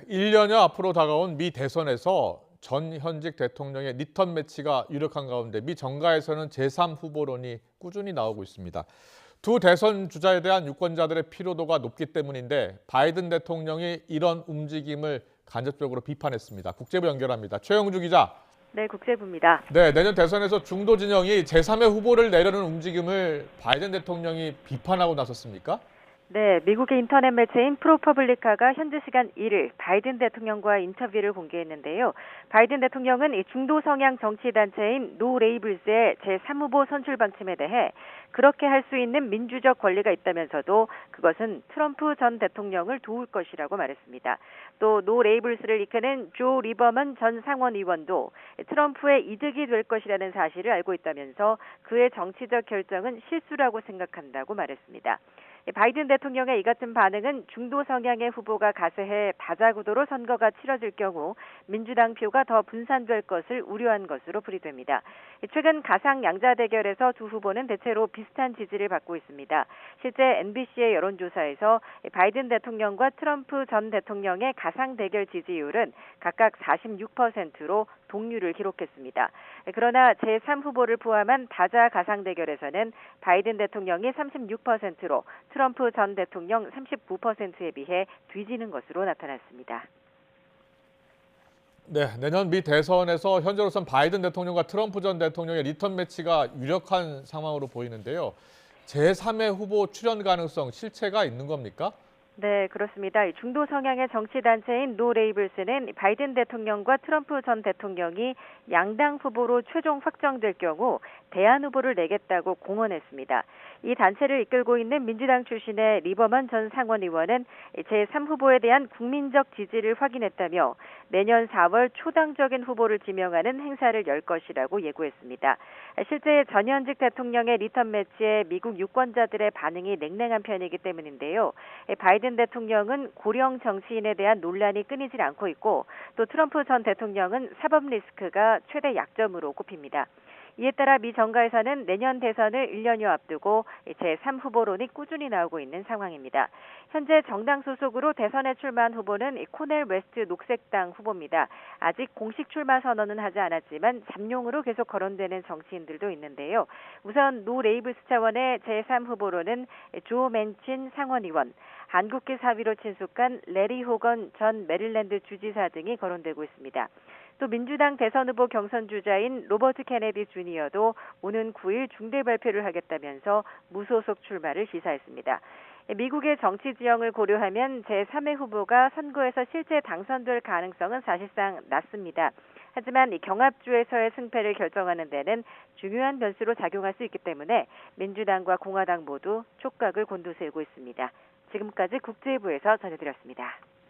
1년여 앞으로 다가온 미 대선에서 전 현직 대통령의 리턴 매치가 유력한 가운데 미 정가에서는 제3 후보론이 꾸준히 나오고 있습니다. 두 대선 주자에 대한 유권자들의 피로도가 높기 때문인데 바이든 대통령이 이런 움직임을 간접적으로 비판했습니다. 국제부 연결합니다. 최영주 기자. 네, 국제부입니다. 네, 내년 대선에서 중도 진영이 제3의 후보를 내려는 움직임을 바이든 대통령이 비판하고 나섰습니까? 네, 미국의 인터넷 매체인 프로퍼블리카가 현지 시간 1일 바이든 대통령과 인터뷰를 공개했는데요. 바이든 대통령은 이 중도 성향 정치 단체인 노 레이블스의 제3후보 선출 방침에 대해 그렇게 할 수 있는 민주적 권리가 있다면서도 그것은 트럼프 전 대통령을 도울 것이라고 말했습니다. 또 노 레이블스를 이끄는 조 리버먼 전 상원의원도 트럼프의 이득이 될 것이라는 사실을 알고 있다면서 그의 정치적 결정은 실수라고 생각한다고 말했습니다. 바이든 대통령의 이 같은 반응은 중도 성향의 후보가 가세해 다자구도로 선거가 치러질 경우 민주당 표가 더 분산될 것을 우려한 것으로 풀이됩니다. 최근 가상 양자 대결에서 두 후보는 대체로 비슷한 지지를 받고 있습니다. 실제 NBC의 여론조사에서 바이든 대통령과 트럼프 전 대통령의 가상 대결 지지율은 각각 46%로 동률을 기록했습니다. 그러나 제3후보를 포함한 다자 가상 대결에서는 바이든 대통령이 36%로 트럼프 전 대통령 39%에 비해 뒤지는 것으로 나타났습니다. 네, 내년 미 대선에서 현재로선 바이든 대통령과 트럼프 전 대통령의 리턴 매치가 유력한 상황으로 보이는데요. 제3의 후보 출연 가능성 실체가 있는 겁니까? 네, 그렇습니다. 중도 성향의 정치 단체인 노 레이블스는 바이든 대통령과 트럼프 전 대통령이 양당 후보로 최종 확정될 경우 대안 후보를 내겠다고 공언했습니다. 이 단체를 이끌고 있는 민주당 출신의 리버먼 전 상원의원은 제3후보에 대한 국민적 지지를 확인했다며 내년 4월 초당적인 후보를 지명하는 행사를 열 것이라고 예고했습니다. 실제 전현직 대통령의 리턴 매치에 미국 유권자들의 반응이 냉랭한 편이기 때문인데요. 바이든 대통령은 고령 정치인에 대한 논란이 끊이질 않고 있고 또 트럼프 전 대통령은 사법 리스크가 최대 약점으로 꼽힙니다. 이에 따라 미 정가에서는 내년 대선을 1년여 앞두고 제3후보론이 꾸준히 나오고 있는 상황입니다. 현재 정당 소속으로 대선에 출마한 후보는 코넬 웨스트 녹색당 후보입니다. 아직 공식 출마 선언은 하지 않았지만 잠룡으로 계속 거론되는 정치인들도 있는데요. 우선 노 레이블스 차원의 제3후보로는 조 맨친 상원의원, 한국계 사위로 친숙한 레리 호건 전 메릴랜드 주지사 등이 거론되고 있습니다. 또 민주당 대선 후보 경선 주자인 로버트 케네디 주니어도 오는 9일 중대 발표를 하겠다면서 무소속 출마를 시사했습니다. 미국의 정치 지형을 고려하면 제3의 후보가 선거에서 실제 당선될 가능성은 사실상 낮습니다. 하지만 이 경합주에서의 승패를 결정하는 데는 중요한 변수로 작용할 수 있기 때문에 민주당과 공화당 모두 촉각을 곤두세우고 있습니다. 지금까지 국제부에서 전해드렸습니다.